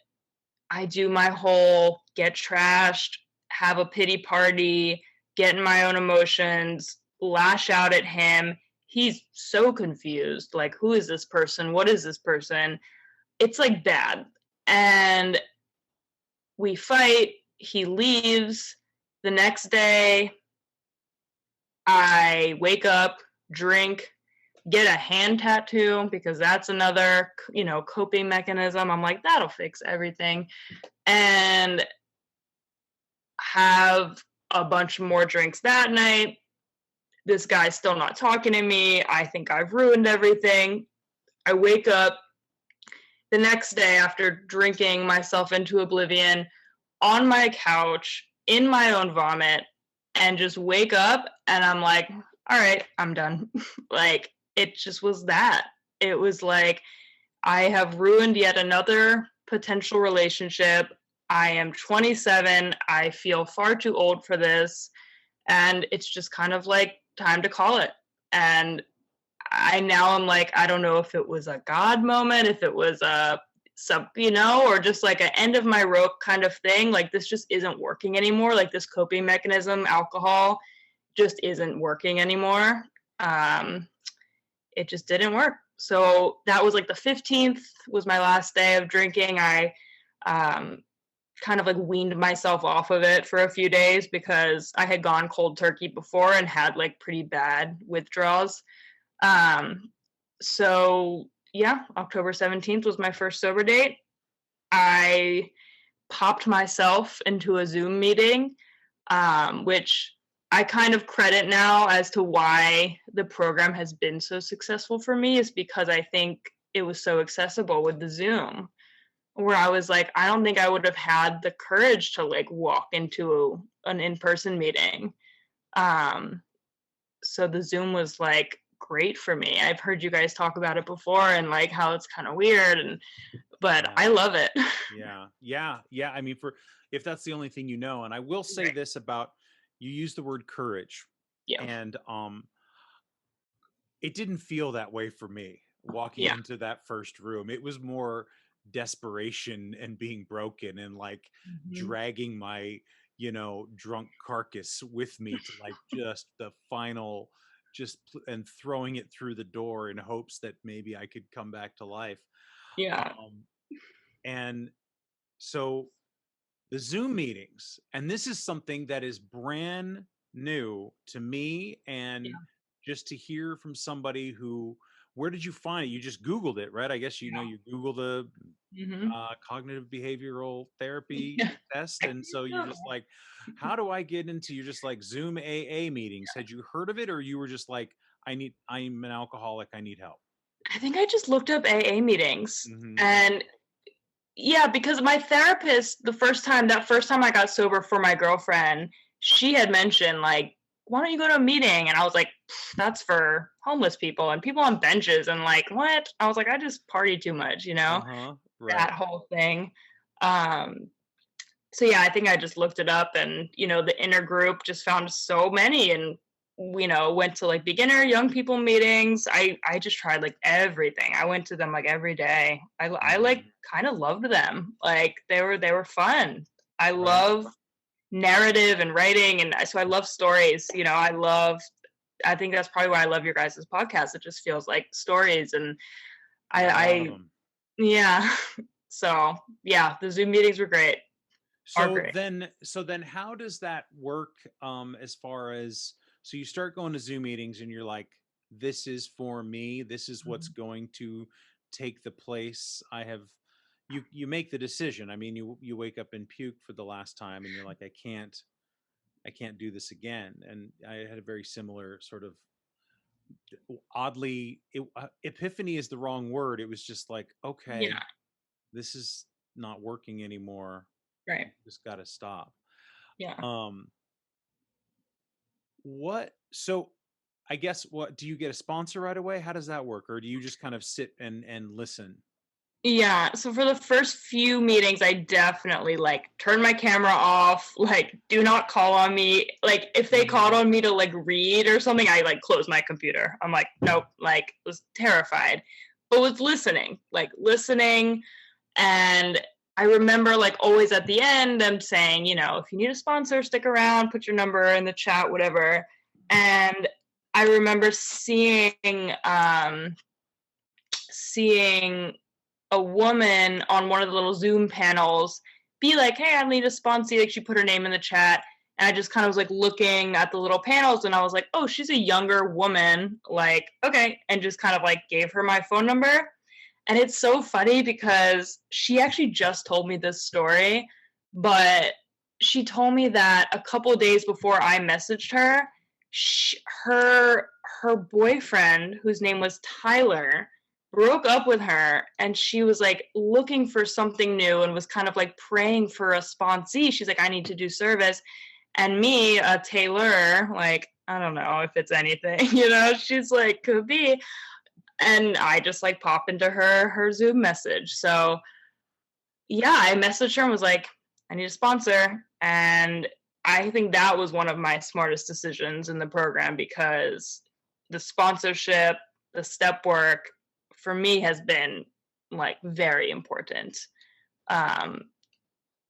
I do my whole get trashed, have a pity party, get in my own emotions, lash out at him. He's so confused. Like, who is this person? What is this person? It's like bad. And we fight. He leaves. The next day, I wake up, drink, get a hand tattoo because that's another, coping mechanism. I'm like, that'll fix everything. And have a bunch more drinks that night. This guy's still not talking to me. I think I've ruined everything. I wake up the next day after drinking myself into oblivion on my couch in my own vomit and just wake up and I'm like, all right, I'm done. Like, it just was that. It was like, I have ruined yet another potential relationship. I am 27. I feel far too old for this. And it's just kind of like time to call it. And I'm like, I don't know if it was a God moment, if it was or just like an end of my rope kind of thing. Like, this just isn't working anymore. Like, this coping mechanism, alcohol, just isn't working anymore. It just didn't work. So that was like the 15th was my last day of drinking. I kind of like weaned myself off of it for a few days because I had gone cold turkey before and had like pretty bad withdrawals. So yeah, October 17th was my first sober date. I popped myself into a Zoom meeting, which I kind of credit now as to why the program has been so successful for me, is because I think it was so accessible with the Zoom, where I was like, I don't think I would have had the courage to like walk into an in-person meeting. So the Zoom was like great for me. I've heard you guys talk about it before and like how it's kind of weird, but Yeah. I love it. Yeah. I mean, if that's the only thing and I will say Right. this about, you use the word courage, Yeah. and it didn't feel that way for me walking Yeah. into that first room. It was more desperation and being broken and like Mhm. dragging my, drunk carcass with me to like just the final, and throwing it through the door in hopes that maybe I could come back to life. Yeah. And so the Zoom meetings, and this is something that is brand new to me, and Yeah. just to hear from somebody who, where did you find it? You just Googled it, right? I guess, Yeah. you Google the Mhm. cognitive behavioral therapy Yeah. test. And so you're just like, how do I get into, you're just like Zoom AA meetings. Had you heard of it? Or you were just like, I'm an alcoholic, I need help. I think I just looked up AA meetings Mm-hmm. and yeah, because my therapist, that first time I got sober for my girlfriend, she had mentioned like, why don't you go to a meeting? And I was like, that's for homeless people and people on benches. And like, what? I was like, I just party too much, Uh-huh. Right. that whole thing. Um, so yeah, I think I just looked it up and, the inner group just found so many and, went to like beginner young people meetings. I just tried like everything. I went to them like every day. I like kind of loved them. Like they were fun. I Right. love narrative and writing. And so I love stories, I think that's probably why I love your guys' podcast. It just feels like stories and A lot of I them. yeah. So yeah, the Zoom meetings were great. Are So great. then how does that work, as far as, so you start going to Zoom meetings and you're like, this is for me, this is what's Mhm. going to take the place I have. You make the decision. I mean, you wake up and puke for the last time and you're like, I can't do this again. And I had a very similar sort of, oddly, epiphany is the wrong word. It was just like, okay, Yeah, this is not working anymore. right. Just got to stop. Yeah. Um, so I guess, what do you get a sponsor right away? How does that work? Or do you just kind of sit and listen? Yeah, so for the first few meetings, I definitely like turned my camera off, like do not call on me. Like if they called on me to like read or something, I like closed my computer. I'm like, nope, like was terrified. But was listening. And I remember like always at the end them saying, if you need a sponsor, stick around, put your number in the chat, whatever. And I remember seeing a woman on one of the little Zoom panels be like, hey, I need a sponsor. Like she put her name in the chat. And I just kind of was like looking at the little panels and I was like, oh, she's a younger woman. Like, okay. And just kind of like gave her my phone number. And it's so funny because she actually just told me this story, but she told me that a couple of days before I messaged her, her boyfriend, whose name was Tyler, broke up with her and she was like looking for something new and was kind of like praying for a sponsee. She's like, I need to do service. And me, Taylor, like, I don't know if it's anything, she's like, could be. And I just like pop into her Zoom message. So yeah, I messaged her and was like, I need a sponsor. And I think that was one of my smartest decisions in the program because the sponsorship, the step work for me has been like very important. Um,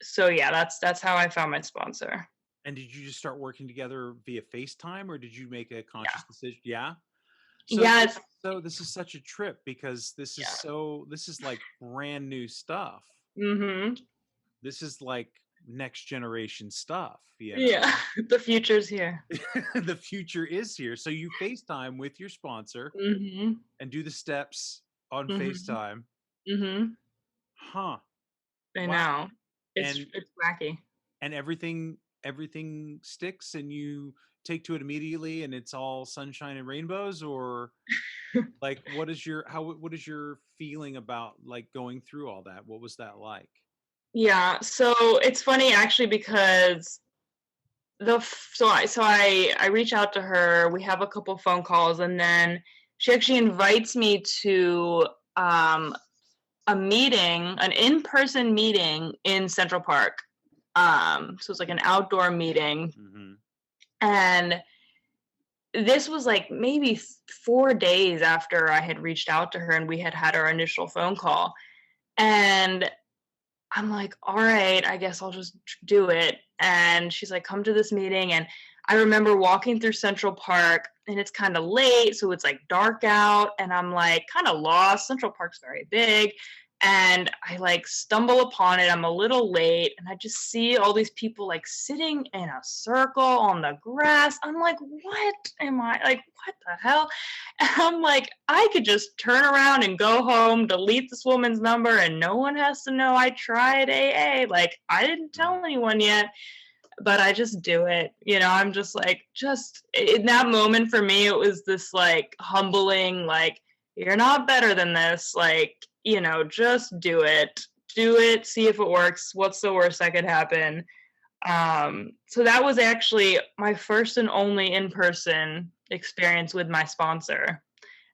so yeah, that's how I found my sponsor. And did you just start working together via FaceTime, or did you make a conscious Yeah. decision? Yeah. So, Yes. so this is such a trip because this is like brand new stuff. Mm-hmm. This is like next generation stuff, Yeah. The future's here. The future is here. So you FaceTime with your sponsor Mm-hmm. and do the steps on Mm-hmm. FaceTime. Mm-hmm. Huh. I Wow. know. It's wacky. And everything sticks and you take to it immediately and it's all sunshine and rainbows, or like what is your feeling about like going through all that? What was that like? Yeah, so it's funny actually because I reach out to her, we have a couple phone calls, and then she actually invites me to a meeting, an in-person meeting in Central Park. So it's like an outdoor meeting. Mm-hmm. And this was like maybe 4 days after I had reached out to her and we had had our initial phone call. And I'm like, all right, I guess I'll just do it. And she's like, come to this meeting. And I remember walking through Central Park and it's kind of late. So it's like dark out. And I'm like kind of lost. Central Park's very big. And I like stumble upon it. I'm a little late. And I just see all these people like sitting in a circle on the grass. I'm like, what am I like? What the hell? And I'm like, I could just turn around and go home, delete this woman's number, and no one has to know I tried AA. Like, I didn't tell anyone yet, but I just do it. I'm just like, just in that moment for me, it was this like humbling, like, you're not better than this. Like, just do it. Do it, see if it works. What's the worst that could happen? So that was actually my first and only in-person experience with my sponsor.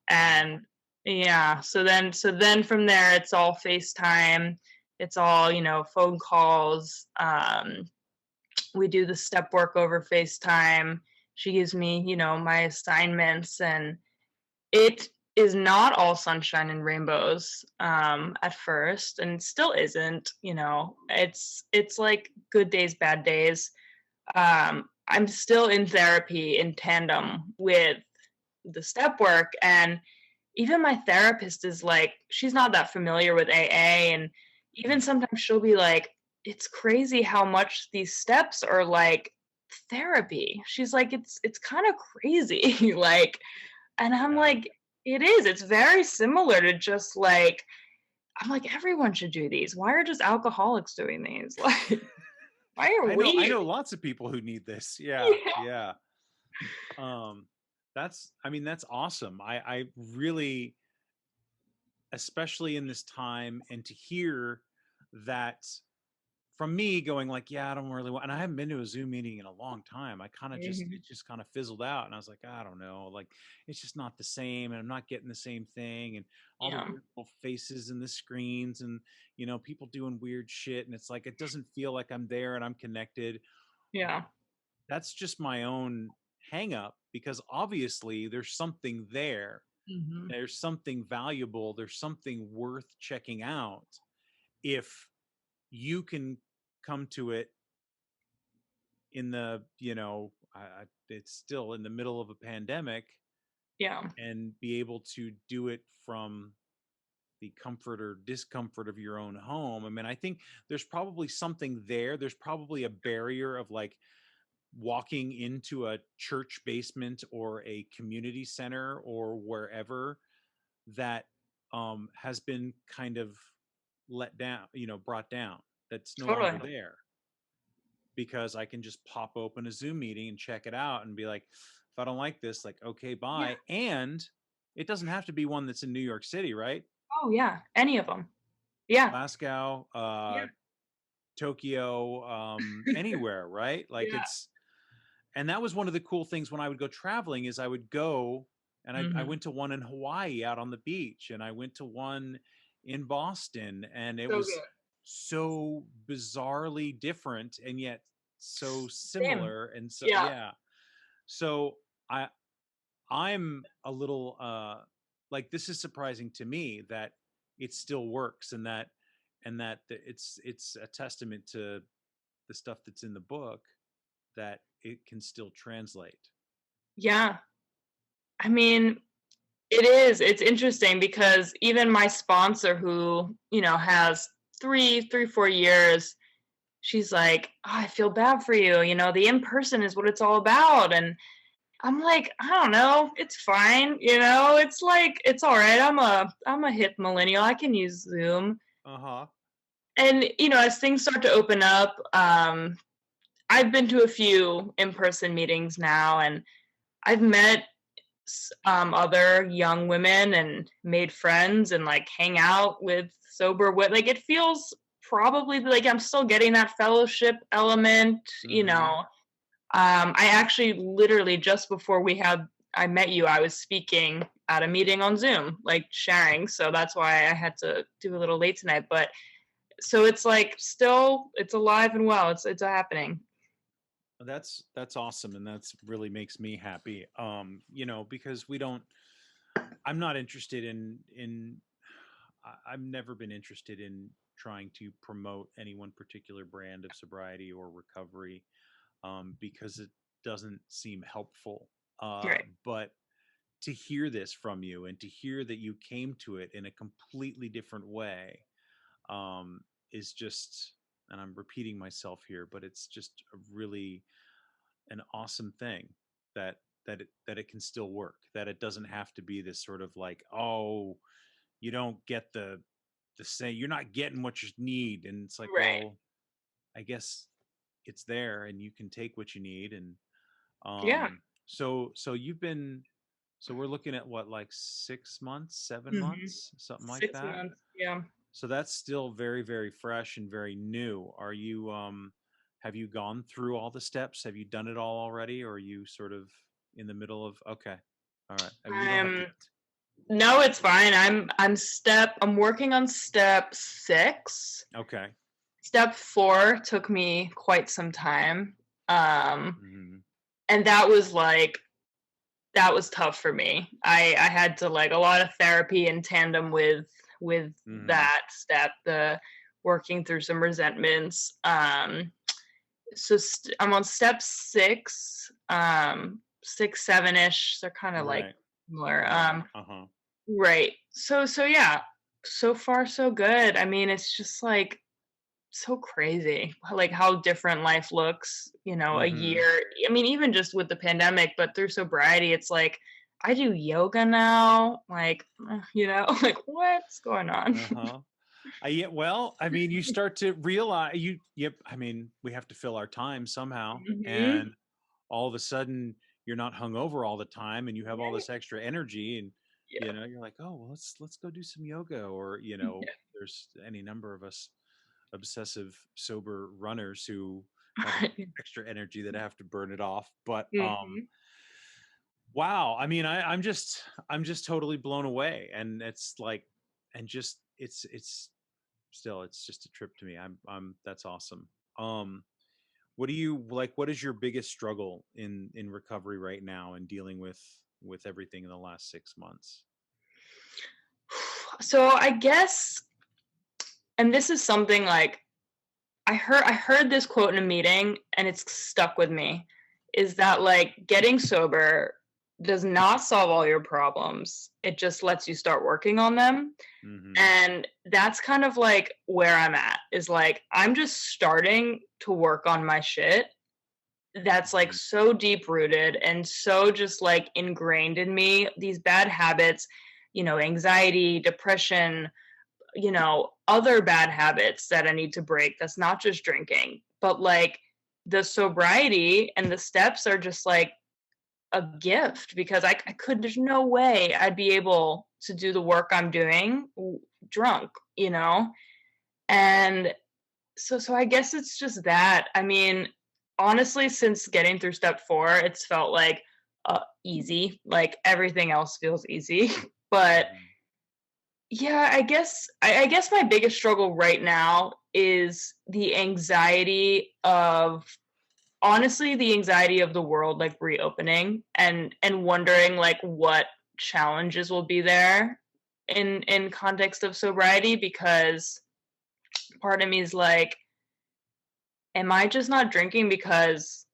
And yeah, so then from there it's all FaceTime, it's all, phone calls. We do the step work over FaceTime. She gives me, my assignments, and it is not all sunshine and rainbows at first, and still isn't. It's like good days, bad days. I'm still in therapy in tandem with the step work, and even my therapist is like, she's not that familiar with AA, and even sometimes she'll be like, it's crazy how much these steps are like therapy. She's like, it's kind of crazy. Like, and I'm like, it is. It's very similar to just like, I'm like, everyone should do these. Why are just alcoholics doing these? Like, why are we? I know lots of people who need this. Yeah. That's awesome. I really, especially in this time, and to hear that from me going like, yeah, I don't really want, and I haven't been to a Zoom meeting in a long time. I kind of just, Mhm. it just kind of fizzled out. And I was like, I don't know, like, it's just not the same. And I'm not getting the same thing. And all the Yeah. weird little faces and the screens and, people doing weird shit. And it's like, it doesn't feel like I'm there and I'm connected. Yeah. That's just my own hang up, because obviously there's something there. Mhm. There's something valuable. There's something worth checking out if you can come to it in the, it's still in the middle of a pandemic, Yeah. and be able to do it from the comfort or discomfort of your own home. I mean, I think there's probably something there. There's probably a barrier of like walking into a church basement or a community center or wherever that has been kind of let down, brought down. That's no longer Totally. there, because I can just pop open a Zoom meeting and check it out and be like, if I don't like this, like, okay, Yeah. bye. And it doesn't have to be one that's in New York City, right? Oh, yeah. Any of them. Yeah. Glasgow, Yeah. Tokyo, anywhere, right? Like Yeah. it's, and that was one of the cool things when I would go traveling is I would go, and I Mhm. went to one in Hawaii out on the beach, and I went to one in Boston, and it So was good. so bizarrely different and yet so Same. similar. And so, Yeah. yeah. So I I'm a little like, this is surprising to me that it still works, and that it's a testament to the stuff that's in the book, that it can still translate. Yeah. I mean, it is. It's interesting because even my sponsor who, has 4 years, she's like, "Oh, I feel bad for you. The in-person is what it's all about." And I'm like, I don't know. It's fine. It's like, it's all right. I'm a hip millennial. I can use Zoom. Uh-huh. And, as things start to open up, I've been to a few in-person meetings now, and I've met other young women and made friends and like hang out with sober like it feels probably like I'm still getting that fellowship element. Mm-hmm. I actually literally just before I met you, I was speaking at a meeting on Zoom, like sharing, so that's why I had to do a little late tonight. But so it's like still it's alive and well, it's happening. That's awesome, and that's really makes me happy. Because we don't, I'm not interested in I've never been interested in trying to promote any one particular brand of sobriety or recovery, because it doesn't seem helpful. Right. But to hear this from you, and to hear that you came to it in a completely different way, is just, and I'm repeating myself here, but it's just a really an awesome thing, that that it can still work, that it doesn't have to be this sort of like, oh, you don't get the same, you're not getting what you need. And it's like, Right. well, I guess it's there and you can take what you need. And Yeah. so you've been, so we're looking at what, like 6 months, seven Hmm. months something like Six that. months. Yeah. So that's still very, very fresh and very new. Are you have you gone through all the steps? Have you done it all already, or are you sort of in the middle of, okay, all right. I mean, you don't have to. I'm No, it's fine. I'm working on step 6. Okay. Step 4 took me quite some time. Um, Hmm. and that was tough for me. I had to like a lot of therapy in tandem with Hmm. that step, the working through some resentments. I'm on step 6, 6, 7-ish. They're kind of like Right. similar. Right. Uh-huh. Right. So yeah, so far so good. I mean, it's just like so crazy, like how different life looks, a Hmm. year. I mean, even just with the pandemic, but through sobriety, it's like I do yoga now. Like, like what's going on? Uh-huh. Yeah, well, I mean, you start to realize yep, I mean, we have to fill our time somehow. Hmm. And all of a sudden you're not hungover all the time, and you have all Right. this extra energy, and Yeah. you're like, oh, well, let's go do some yoga, or Yeah. there's any number of us obsessive sober runners who have extra energy that have to burn it off. But Mhm. wow, I mean, I'm just totally blown away, and it's like, and just it's still, it's just a trip to me. I'm that's awesome. Um, what do you like? What is your biggest struggle in recovery right now and dealing with everything in the last 6 months? So I guess, and this is something like I heard this quote in a meeting and it's stuck with me, is that like getting sober does not solve all your problems. It just lets you start working on them. Mm-hmm. And that's kind of like where I'm at, is like I'm just starting to work on my shit that's like Mm-hmm. so deep rooted and so just like ingrained in me, these bad habits, anxiety, depression, other bad habits that I need to break. That's not just drinking, but like the sobriety and the steps are just like a gift, because I could, there's no way I'd be able to do the work I'm doing drunk, you know? And so I guess it's just that. I mean, honestly, since getting through step 4, it's felt like easy. Like everything else feels easy. But Mm-hmm. yeah, I guess my biggest struggle right now is the anxiety of, honestly, the anxiety of the world like reopening, and wondering like what challenges will be there in context of sobriety, because part of me is like, am I just not drinking because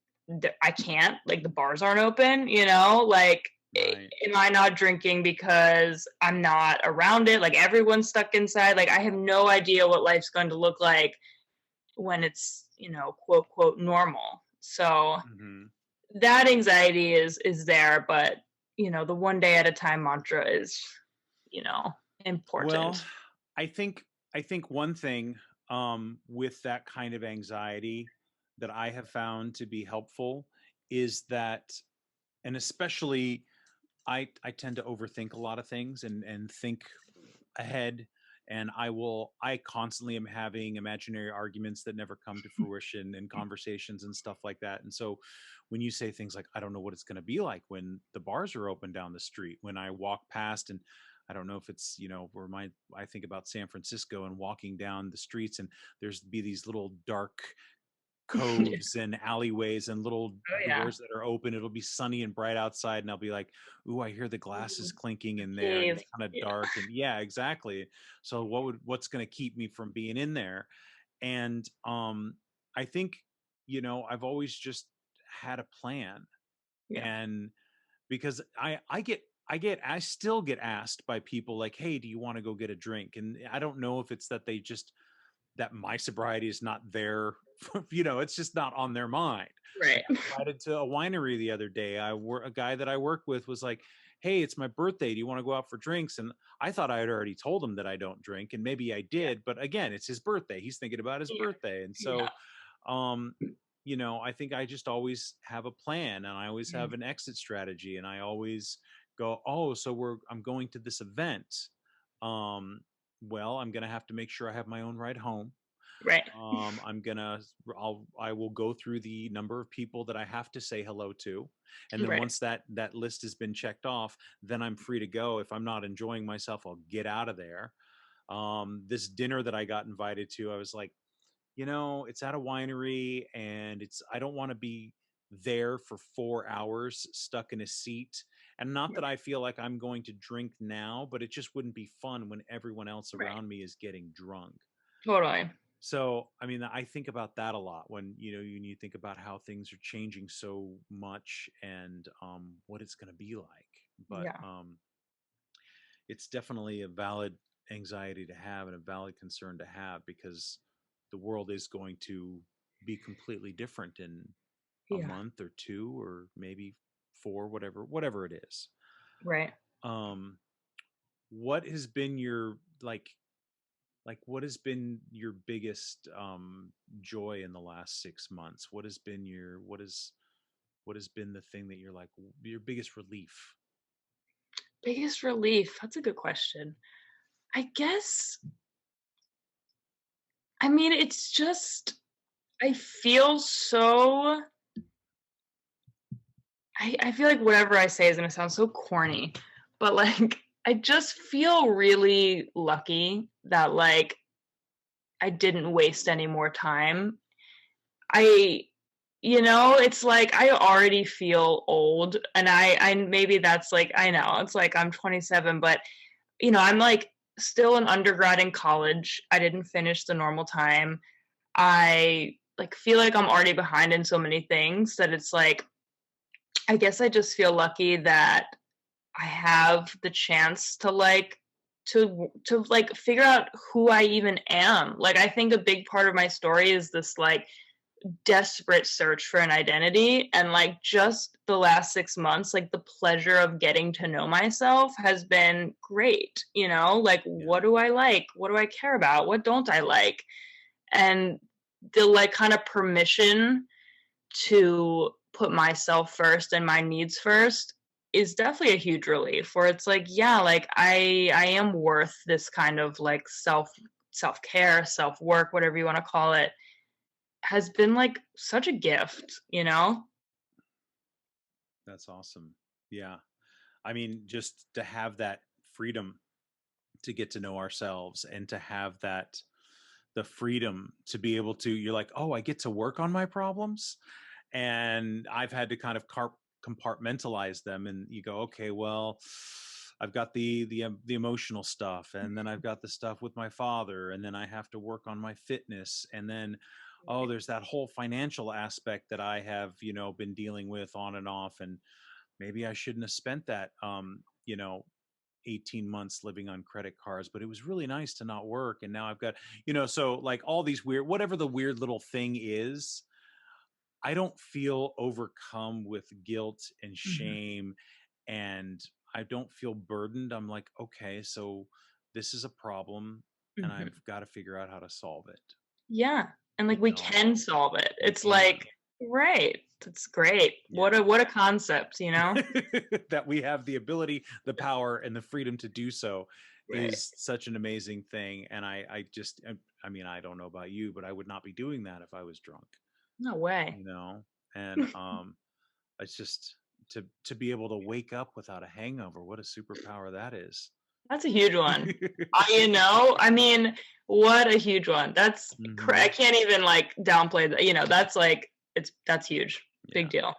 I can't, like the bars aren't open, like Right. am I not drinking because I'm not around it, like everyone's stuck inside, like I have no idea what life's going to look like when it's, quote quote normal. So Mm-hmm. that anxiety is there, but the one day at a time mantra is, you know Well, important. I think I think one thing with that kind of anxiety that I have found to be helpful is that, and especially I tend to overthink a lot of things and think ahead, and I constantly am having imaginary arguments that never come to fruition and conversations and stuff like that. And so when you say things like, I don't know what it's going to be like when the bars are open down the street, when I walk past, and I don't know if it's, where I think about San Francisco and walking down the streets, and there's be these little dark coves and alleyways and little Oh yeah. doors that are open. It'll be sunny and bright outside, and I'll be like, "Ooh, I hear the glasses Mhm. clinking The in there, and cave. it's kind of Yeah. dark." And yeah, exactly. So what's going to keep me from being in there? And I think I've always just had a plan, Yeah. and because I still get asked by people like, "Hey, do you want to go get a drink?" And I don't know if it's that they just that my sobriety is not there, it's just not on their mind. I Right. got invited to a winery the other day. A guy that I work with was like, "Hey, it's my birthday. Do you want to go out for drinks?" And I thought I had already told him that I don't drink, and maybe I Yeah. did, but again, it's his birthday. He's thinking about his Yeah. birthday. And Yeah. so, um, I think I just always have a plan, and I always Mhm. have an exit strategy, and I always go, "Oh, so I'm going to this event. Um, well, I'm going to have to make sure I have my own ride home. Right. I will go through the number of people that I have to say hello to, and then Right. once that list has been checked off, then I'm free to go. If I'm not enjoying myself, I'll get out of there. This dinner that I got invited to, I was like, it's at a winery, and I don't want to be there for 4 hours stuck in a seat. And not that I feel like I'm going to drink now, but it just wouldn't be fun when everyone else Right. around me is getting drunk. Totally. So, I mean, I think about that a lot when you think about how things are changing so much, and what it's going to be like. But Yeah. it's definitely a valid anxiety to have and a valid concern to have, because the world is going to be completely different in a Yeah. month or two, or maybe four, whatever it is. Right. Um, what has been your what has been your biggest joy in the last 6 months? What has been the thing that you're like, your biggest relief? Biggest relief. That's a good question. I guess I mean, it's just, I feel so, I feel like whatever I say is going to sound so corny, but like, I just feel really lucky that like I didn't waste any more time. I, it's like I already feel old, and I maybe that's like, I know it's like I'm 27, but I'm like still an undergrad in college. I didn't finish the normal time. I like feel like I'm already behind in so many things that it's like, I guess I just feel lucky that I have the chance to like to like figure out who I even am. Like I think a big part of my story is this like desperate search for an identity, and like just the last 6 months, like the pleasure of getting to know myself has been great. Like what do I like? What do I care about? What don't I like? And the like kind of permission to put myself first and my needs first is definitely a huge relief, where it's like, yeah, like I am worth this kind of like self-care, self-work, whatever you want to call it, has been like such a gift. That's awesome. Yeah. I mean, just to have that freedom to get to know ourselves, and to have the freedom to be able to, you're like, oh, I get to work on my problems. And I've had to kind of compartmentalize them, and you go, okay, well, I've got the emotional stuff, and then I've got the stuff with my father, and then I have to work on my fitness, and then there's that whole financial aspect that I have been dealing with on and off, and maybe I shouldn't have spent that 18 months living on credit cards, but it was really nice to not work, and now I've got so like all these weird, whatever the weird little thing is, I don't feel overcome with guilt and shame, and I don't feel burdened. I'm like, okay, so this is a problem, and I've got to figure out how to solve it. Yeah. And like we can solve it. It's like, right. That's great. Yeah. What a concept, that we have the ability, the power, and the freedom to do so is such an amazing thing. And I mean, I don't know about you, but I would not be doing that if I was drunk. No way. And it's just to be able to wake up without a hangover. What a superpower that is. That's a huge one. I mean, what a huge one. That's I can't even like downplay that. That's like that's huge. Big deal.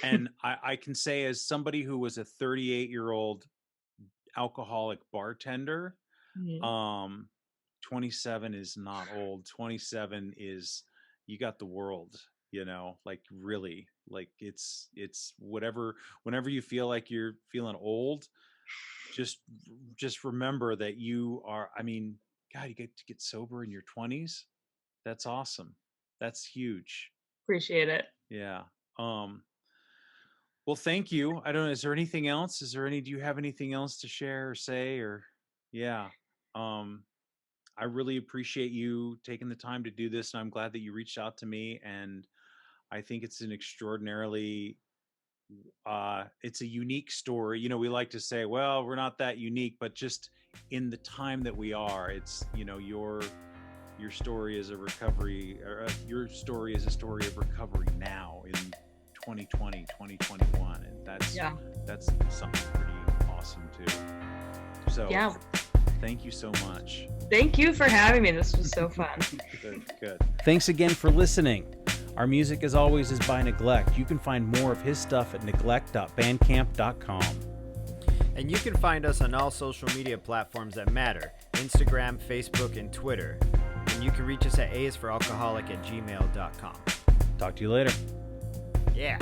And I can say, as somebody who was a 38-year-old alcoholic bartender, 27 is not old. 27 is, you got the world, like really, like it's whatever, whenever you feel like you're feeling old, just remember that you are, I mean, God, you get to get sober in your 20s. That's awesome. That's huge. Appreciate it. Yeah. Well, thank you. I don't know, is there anything else? Do you have anything else to share or say, or yeah. I really appreciate you taking the time to do this, and I'm glad that you reached out to me, and I think it's an extraordinarily it's a unique story. We like to say, well, we're not that unique, but just in the time that we are, it's, your story is a recovery, or your story is a story of recovery now in 2020, 2021. And that's something pretty awesome too. So thank you so much. Thank you for having me. This was so fun. Good. Thanks again for listening. Our music, as always, is by Neglect. You can find more of his stuff at neglect.bandcamp.com. And you can find us on all social media platforms that matter: Instagram, Facebook, and Twitter. And you can reach us at aisforalcoholic@gmail.com. Talk to you later. Yeah.